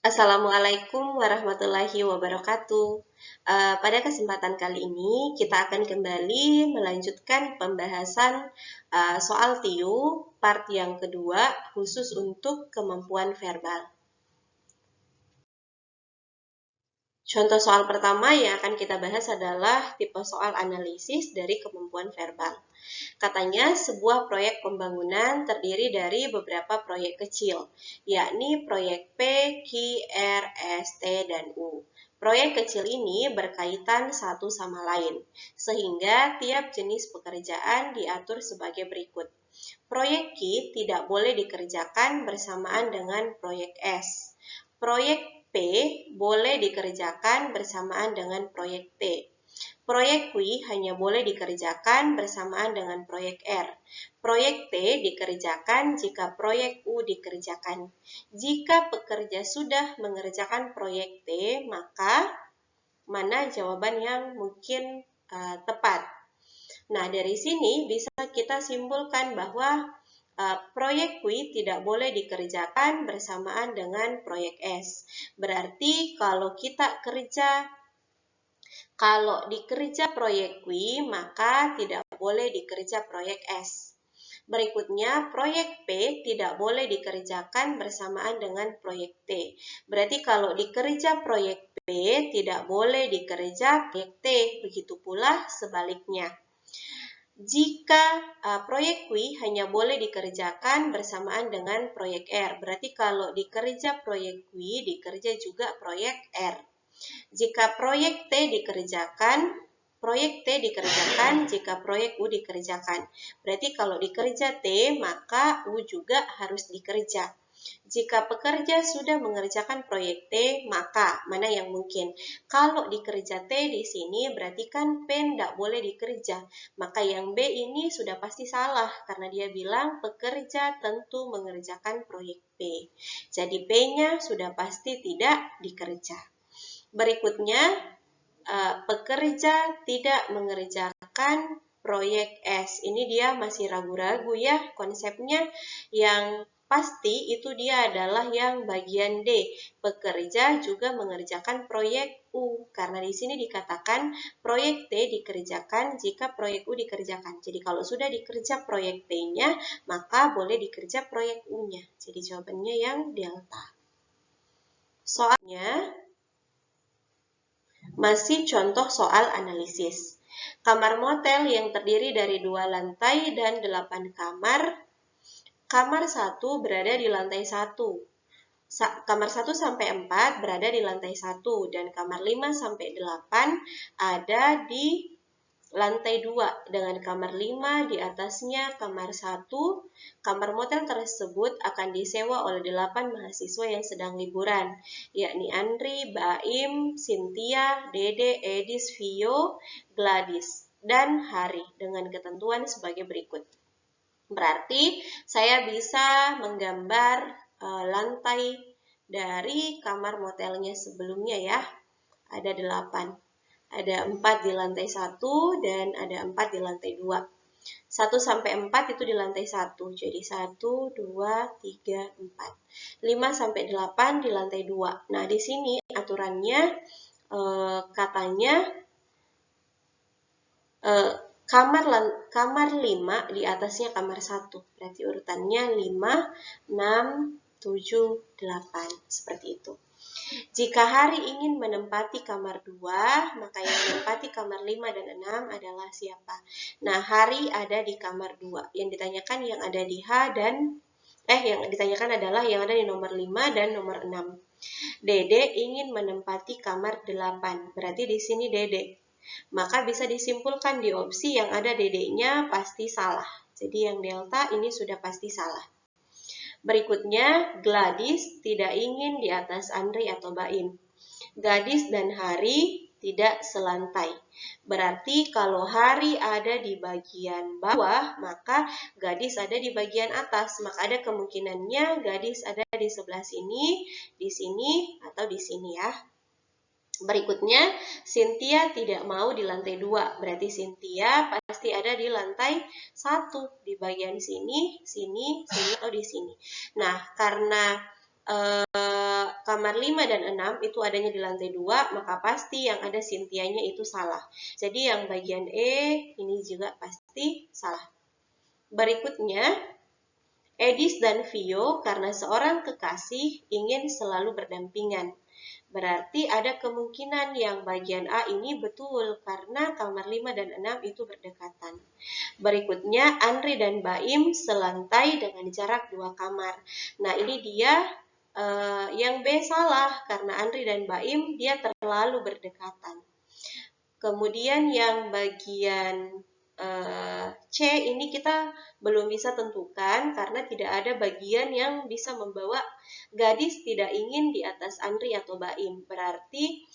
Assalamualaikum warahmatullahi wabarakatuh. Pada kesempatan kali ini kita akan kembali melanjutkan pembahasan soal TIU part yang kedua khusus untuk kemampuan verbal. Contoh soal pertama yang akan kita bahas adalah tipe soal analisis dari kemampuan verbal. Katanya sebuah proyek pembangunan terdiri dari beberapa proyek kecil, yakni proyek P, Q, R, S, T, dan U. Proyek kecil ini berkaitan satu sama lain, sehingga tiap jenis pekerjaan diatur sebagai berikut. Proyek Q tidak boleh dikerjakan bersamaan dengan proyek S. Proyek P boleh dikerjakan bersamaan dengan proyek T. Proyek Q hanya boleh dikerjakan bersamaan dengan proyek R. Proyek T dikerjakan jika proyek U dikerjakan. Jika pekerja sudah mengerjakan proyek T, maka mana jawaban yang mungkin tepat? Nah, dari sini bisa kita simpulkan bahwa proyek Q tidak boleh dikerjakan bersamaan dengan proyek S. Berarti kalau dikerja proyek Q, maka tidak boleh dikerja proyek S. Berikutnya, proyek P tidak boleh dikerjakan bersamaan dengan proyek T. Berarti kalau dikerja proyek P, tidak boleh dikerja proyek T. Begitu pula sebaliknya. Jika proyek Q hanya boleh dikerjakan bersamaan dengan proyek R. Berarti kalau dikerja proyek Q, dikerja juga proyek R. Jika proyek T dikerjakan jika proyek U dikerjakan. Berarti kalau dikerja T, maka U juga harus dikerja. Jika pekerja sudah mengerjakan proyek T, maka mana yang mungkin? Kalau dikerja T di sini, berarti kan P tidak boleh dikerja. Maka yang B ini sudah pasti salah, karena dia bilang pekerja tentu mengerjakan proyek P. Jadi P-nya sudah pasti tidak dikerja. Berikutnya, pekerja tidak mengerjakan proyek S. Ini dia masih ragu-ragu ya konsepnya. Yang pasti itu dia adalah yang bagian D. Pekerja juga mengerjakan proyek U. Karena di sini dikatakan proyek T dikerjakan jika proyek U dikerjakan. Jadi kalau sudah dikerja proyek T-nya, maka boleh dikerja proyek U-nya. Jadi jawabannya yang delta. Soalnya masih contoh soal analisis. Kamar motel yang terdiri dari 2 lantai dan 8 kamar. Kamar 1 berada di lantai 1. Kamar 1 sampai 4 berada di lantai 1 dan kamar 5 sampai 8 ada di lantai 2 dengan kamar 5 di atasnya kamar 1. Kamar motel tersebut akan disewa oleh 8 mahasiswa yang sedang liburan, yakni Andri, Baim, Cynthia, Dede, Edis, Vio, Gladys, dan Hari dengan ketentuan sebagai berikut. Berarti saya bisa menggambar lantai dari kamar motelnya sebelumnya ya. Ada 8. Ada 4 di lantai 1 dan ada 4 di lantai 2. 1 sampai 4 itu di lantai 1. Jadi 1, 2, 3, 4. 5 sampai 8 di lantai 2. Nah, di sini aturannya katanya kamar 5 di atasnya kamar 1. Berarti urutannya 5, 6, 7, 8. Seperti itu. Jika Hari ingin menempati kamar 2, maka yang menempati kamar 5 dan 6 adalah siapa? Nah, Hari ada di kamar 2. Yang ditanyakan yang ada di H dan yang ditanyakan adalah yang ada di nomor 5 dan nomor 6. Dede ingin menempati kamar 8. Berarti di sini Dede. Maka bisa disimpulkan di opsi yang ada dedeknya pasti salah. Jadi yang delta ini sudah pasti salah. Berikutnya, Gladys tidak ingin di atas Andri atau Baim. Gadis dan Hari tidak selantai. Berarti kalau Hari ada di bagian bawah, maka Gadis ada di bagian atas. Maka ada kemungkinannya Gadis ada di sebelah sini, atau di sini ya. Berikutnya, Cynthia tidak mau di lantai 2. Berarti Cynthia pasti ada di lantai 1. Di bagian sini, atau di sini. Nah, karena kamar 5 dan 6 itu adanya di lantai 2, maka pasti yang ada Cynthia-nya itu salah. Jadi yang bagian E ini juga pasti salah. Berikutnya, Edis dan Vio karena seorang kekasih ingin selalu berdampingan. Berarti ada kemungkinan yang bagian A ini betul karena kamar 5 dan 6 itu berdekatan. Berikutnya, Andri dan Baim selantai dengan jarak 2 kamar. Nah, ini dia yang B salah karena Andri dan Baim dia terlalu berdekatan. Kemudian yang bagian C ini kita belum bisa tentukan karena tidak ada bagian yang bisa membawa gadis tidak ingin di atas Andri atau Baim. Berarti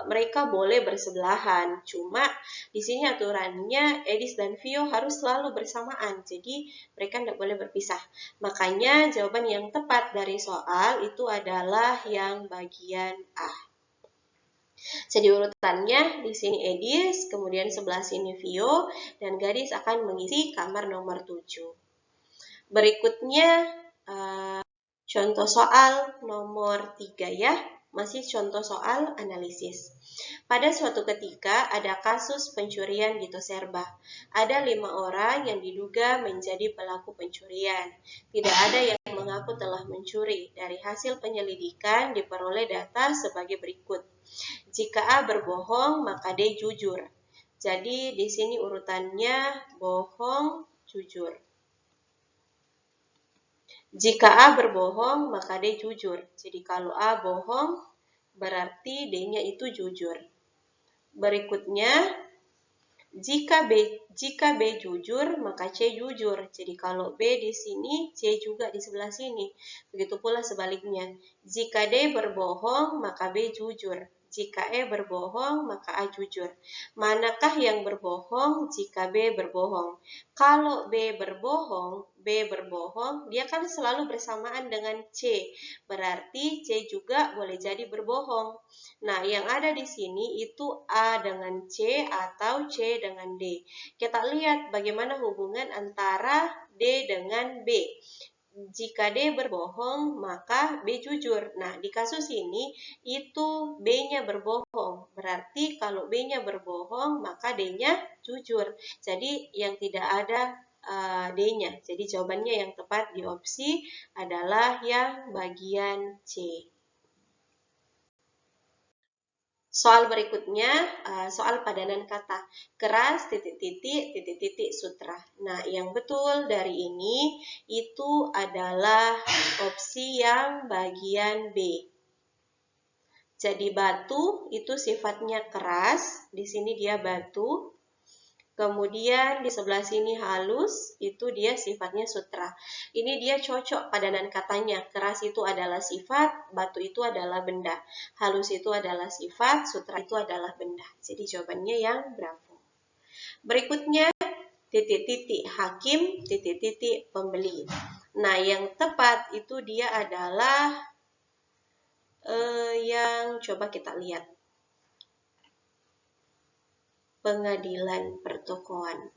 mereka boleh bersebelahan. Cuma di sini aturannya Edis dan Vio harus selalu bersamaan. Jadi mereka tidak boleh berpisah. Makanya jawaban yang tepat dari soal itu adalah yang bagian A. Jadi urutannya di sini Edis, kemudian sebelah sini Vio, dan gadis akan mengisi kamar nomor 7. Berikutnya contoh soal nomor 3 ya, masih contoh soal analisis. Pada suatu ketika ada kasus pencurian di Toserba. Ada 5 orang yang diduga menjadi pelaku pencurian. Tidak ada yang mengaku telah mencuri. Dari hasil penyelidikan diperoleh data sebagai berikut. Jika A berbohong, maka D jujur. Jadi di sini urutannya bohong, jujur. Jika A berbohong, maka D jujur. Jadi kalau A bohong, berarti D-nya itu jujur. Berikutnya, jika B jujur, maka C jujur. Jadi kalau B di sini, C juga di sebelah sini. Begitu pula sebaliknya. Jika D berbohong, maka B jujur. Jika E berbohong, maka A jujur. Manakah yang berbohong jika B berbohong? Kalau B berbohong, dia kan selalu bersamaan dengan C. Berarti C juga boleh jadi berbohong. Nah, yang ada di sini itu A dengan C atau C dengan D. Kita lihat bagaimana hubungan antara D dengan B. Jika D berbohong, maka B jujur. Nah, di kasus ini, itu B-nya berbohong. Berarti kalau B-nya berbohong, maka D-nya jujur. Jadi, yang tidak ada D-nya. Jadi, jawabannya yang tepat di opsi adalah yang bagian C. Soal berikutnya, soal padanan kata. Keras, titik-titik, sutra. Nah, yang betul dari ini itu adalah opsi yang bagian B. Jadi batu itu sifatnya keras, di sini dia batu. Kemudian di sebelah sini halus, itu dia sifatnya sutra. Ini dia cocok padanan katanya. Keras itu adalah sifat, batu itu adalah benda. Halus itu adalah sifat, sutra itu adalah benda. Jadi jawabannya yang bravo. Berikutnya, titik-titik hakim, titik-titik pembeli. Nah, yang tepat itu dia adalah yang coba kita lihat. Pengadilan pertokoan.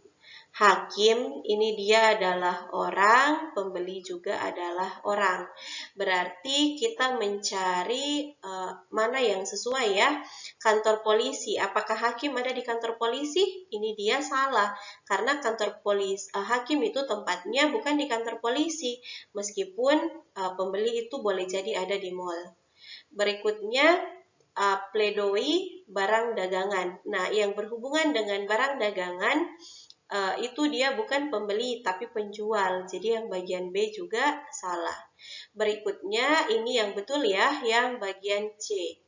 Hakim ini dia adalah orang, pembeli juga adalah orang. Berarti kita mencari mana yang sesuai ya. Kantor polisi, apakah hakim ada di kantor polisi? Ini dia salah, karena kantor polisi hakim itu tempatnya bukan di kantor polisi, meskipun pembeli itu boleh jadi ada di mall. Berikutnya, pledoi barang dagangan. Nah, yang berhubungan dengan barang dagangan itu dia bukan pembeli tapi penjual. Jadi yang bagian B juga salah. Berikutnya ini yang betul ya, yang bagian C.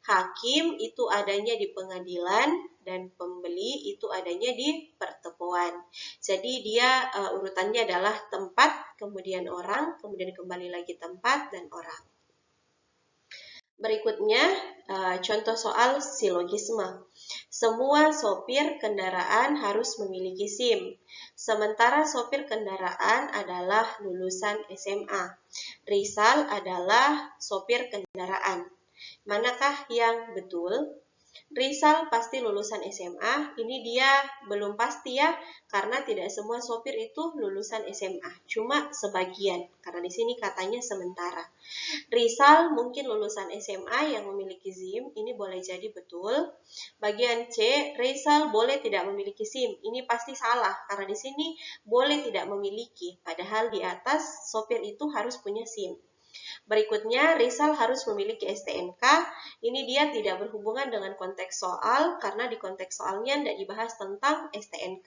Hakim itu adanya di pengadilan dan pembeli itu adanya di pertokoan. Jadi dia urutannya adalah tempat, kemudian orang, kemudian kembali lagi tempat dan orang. Berikutnya, contoh soal silogisme. Semua sopir kendaraan harus memiliki SIM. Sementara sopir kendaraan adalah lulusan SMA. Rizal adalah sopir kendaraan. Manakah yang betul? Rizal pasti lulusan SMA, ini dia belum pasti ya, karena tidak semua sopir itu lulusan SMA, cuma sebagian, karena di sini katanya sementara. Rizal mungkin lulusan SMA yang memiliki SIM, ini boleh jadi betul. Bagian C, Rizal boleh tidak memiliki SIM, ini pasti salah, karena di sini boleh tidak memiliki, padahal di atas sopir itu harus punya SIM. Berikutnya, Rizal harus memiliki STNK. Ini dia tidak berhubungan dengan konteks soal, karena di konteks soalnya tidak dibahas tentang STNK.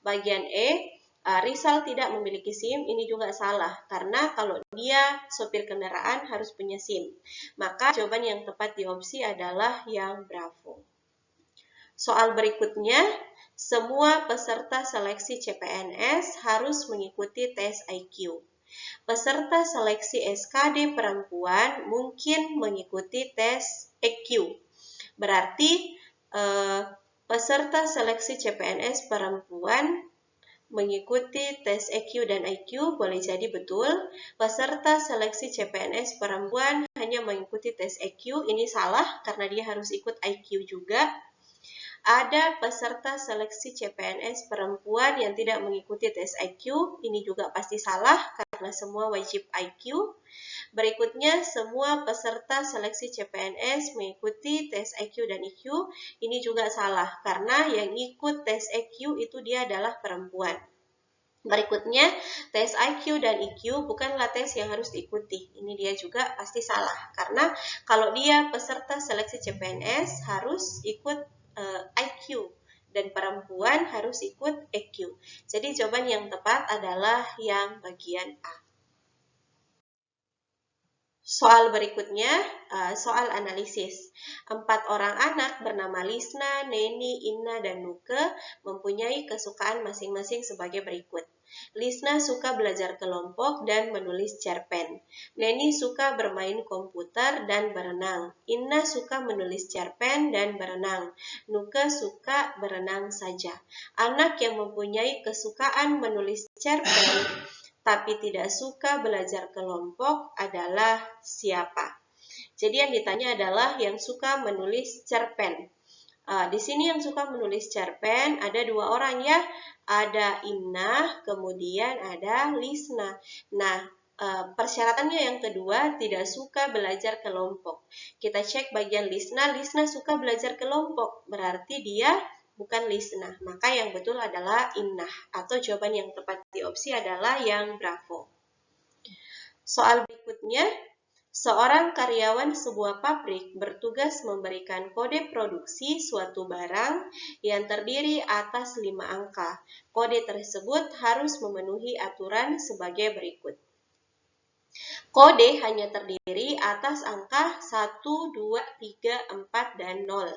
Bagian E, Rizal tidak memiliki SIM, ini juga salah, karena kalau dia sopir kendaraan harus punya SIM. Maka jawaban yang tepat di opsi adalah yang Bravo. Soal berikutnya, semua peserta seleksi CPNS harus mengikuti tes IQ. Peserta seleksi SKD perempuan mungkin mengikuti tes EQ. Berarti peserta seleksi CPNS perempuan mengikuti tes EQ dan IQ boleh jadi betul. Peserta seleksi CPNS perempuan hanya mengikuti tes EQ, ini salah karena dia harus ikut IQ juga. Ada peserta seleksi CPNS perempuan yang tidak mengikuti tes IQ, ini juga pasti salah karena semua wajib IQ. Berikutnya, semua peserta seleksi CPNS mengikuti tes IQ dan EQ, ini juga salah karena yang ikut tes EQ itu dia adalah perempuan. Berikutnya, tes IQ dan EQ bukanlah tes yang harus diikuti. Ini dia juga pasti salah karena kalau dia peserta seleksi CPNS harus ikut IQ dan perempuan harus ikut EQ. Jadi jawaban yang tepat adalah yang bagian A. Soal berikutnya, soal analisis. 4 orang anak bernama Lisna, Neni, Inna, dan Nuke mempunyai kesukaan masing-masing sebagai berikut. Lisna suka belajar kelompok dan menulis cerpen. Neni suka bermain komputer dan berenang. Inna suka menulis cerpen dan berenang. Nuke suka berenang saja. Anak yang mempunyai kesukaan menulis cerpen tapi tidak suka belajar kelompok adalah siapa? Jadi yang ditanya adalah yang suka menulis cerpen. Di sini yang suka menulis cerpen ada 2 orang ya, ada Inna, kemudian ada Lisna. Nah, persyaratannya yang kedua tidak suka belajar kelompok. Kita cek bagian Lisna, Lisna suka belajar kelompok, berarti dia bukan Lisna. Maka yang betul adalah Inna, atau jawaban yang tepat di opsi adalah yang Bravo. Soal berikutnya, seorang karyawan sebuah pabrik bertugas memberikan kode produksi suatu barang yang terdiri atas 5 angka. Kode tersebut harus memenuhi aturan sebagai berikut. Kode hanya terdiri atas angka 1, 2, 3, 4, dan 0.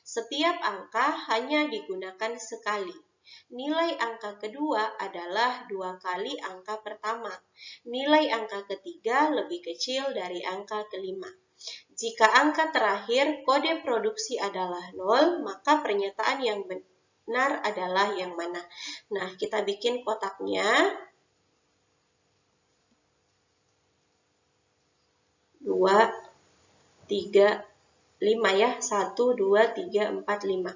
Setiap angka hanya digunakan sekali. Nilai angka kedua adalah 2 kali angka pertama. Nilai angka ketiga lebih kecil dari angka kelima. Jika angka terakhir kode produksi adalah 0, maka pernyataan yang benar adalah yang mana? Nah, kita bikin kotaknya. 2, 3, 5 ya, 1, 2, 3, 4, 5.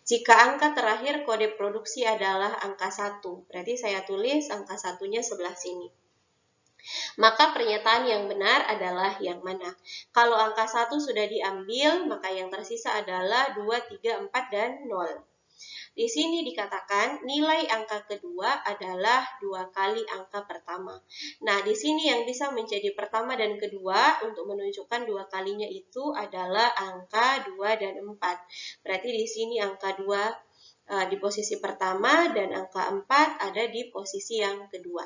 Jika angka terakhir kode produksi adalah angka 1, berarti saya tulis angka 1-nya sebelah sini. Maka pernyataan yang benar adalah yang mana? Kalau angka 1 sudah diambil, maka yang tersisa adalah 2, 3, 4, dan 0. Di sini dikatakan nilai angka kedua adalah 2 kali angka pertama. Nah, di sini yang bisa menjadi pertama dan kedua untuk menunjukkan 2 kalinya itu adalah angka 2 dan 4. Berarti di sini angka 2 di posisi pertama dan angka 4 ada di posisi yang kedua.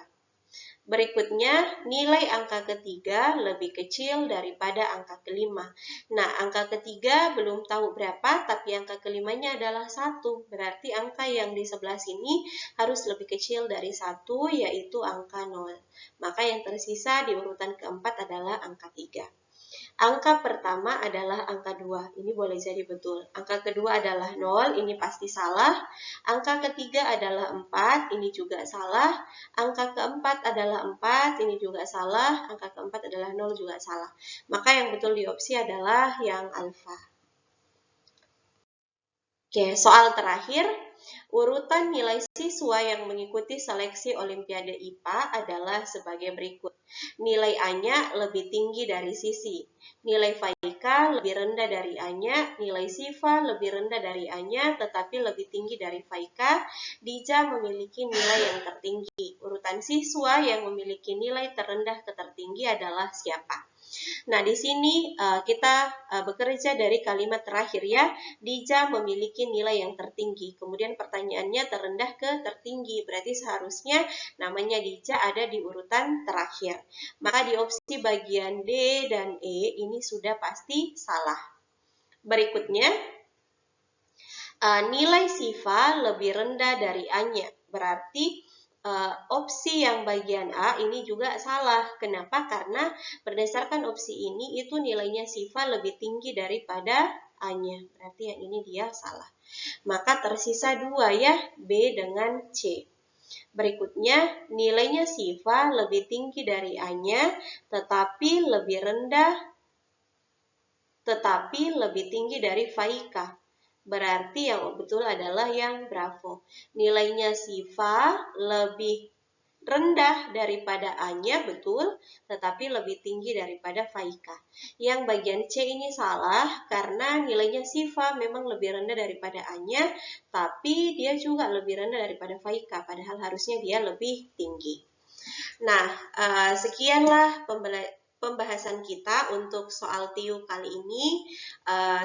Berikutnya, nilai angka ketiga lebih kecil daripada angka kelima. Nah, angka ketiga belum tahu berapa, tapi angka kelimanya adalah 1. Berarti angka yang di sebelah sini harus lebih kecil dari 1, yaitu angka 0. Maka yang tersisa di urutan keempat adalah angka 3. Angka pertama adalah angka 2, ini boleh jadi betul. Angka kedua adalah 0, ini pasti salah. Angka ketiga adalah 4, ini juga salah. Angka keempat adalah 4, ini juga salah. Angka keempat adalah 0, juga salah. Maka yang betul di opsi adalah yang alfa. Oke, soal terakhir, urutan nilai siswa yang mengikuti seleksi Olimpiade IPA adalah sebagai berikut. Nilai A-nya lebih tinggi dari Sisi, nilai Faika lebih rendah dari A-nya, nilai Siva lebih rendah dari A-nya tetapi lebih tinggi dari Faika, Dija memiliki nilai yang tertinggi. Urutan siswa yang memiliki nilai terendah ke tertinggi adalah siapa? Nah, di sini kita bekerja dari kalimat terakhir ya. Dija memiliki nilai yang tertinggi. Kemudian pertanyaannya terendah ke tertinggi. Berarti seharusnya namanya Dija ada di urutan terakhir. Maka di opsi bagian D dan E ini sudah pasti salah. Berikutnya, nilai Siva lebih rendah dari A-nya. Berarti opsi yang bagian A ini juga salah. Kenapa? Karena berdasarkan opsi ini itu nilainya Siva lebih tinggi daripada A-nya. Berarti yang ini dia salah. Maka tersisa dua ya, B dengan C. Berikutnya, nilainya Siva lebih tinggi dari A-nya, tetapi lebih tinggi dari Faika. Berarti yang betul adalah yang Bravo. Nilainya Siva lebih rendah daripada A-nya, betul, tetapi lebih tinggi daripada Faika. Yang bagian C ini salah, karena nilainya Siva memang lebih rendah daripada A-nya, tapi dia juga lebih rendah daripada Faika, padahal harusnya dia lebih tinggi. Nah, sekianlah pembahasan kita untuk soal TIU kali ini.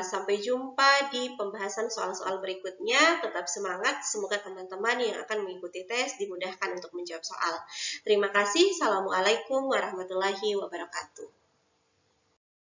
Sampai jumpa di pembahasan soal-soal berikutnya. Tetap semangat, semoga teman-teman yang akan mengikuti tes dimudahkan untuk menjawab soal. Terima kasih. Assalamualaikum warahmatullahi wabarakatuh.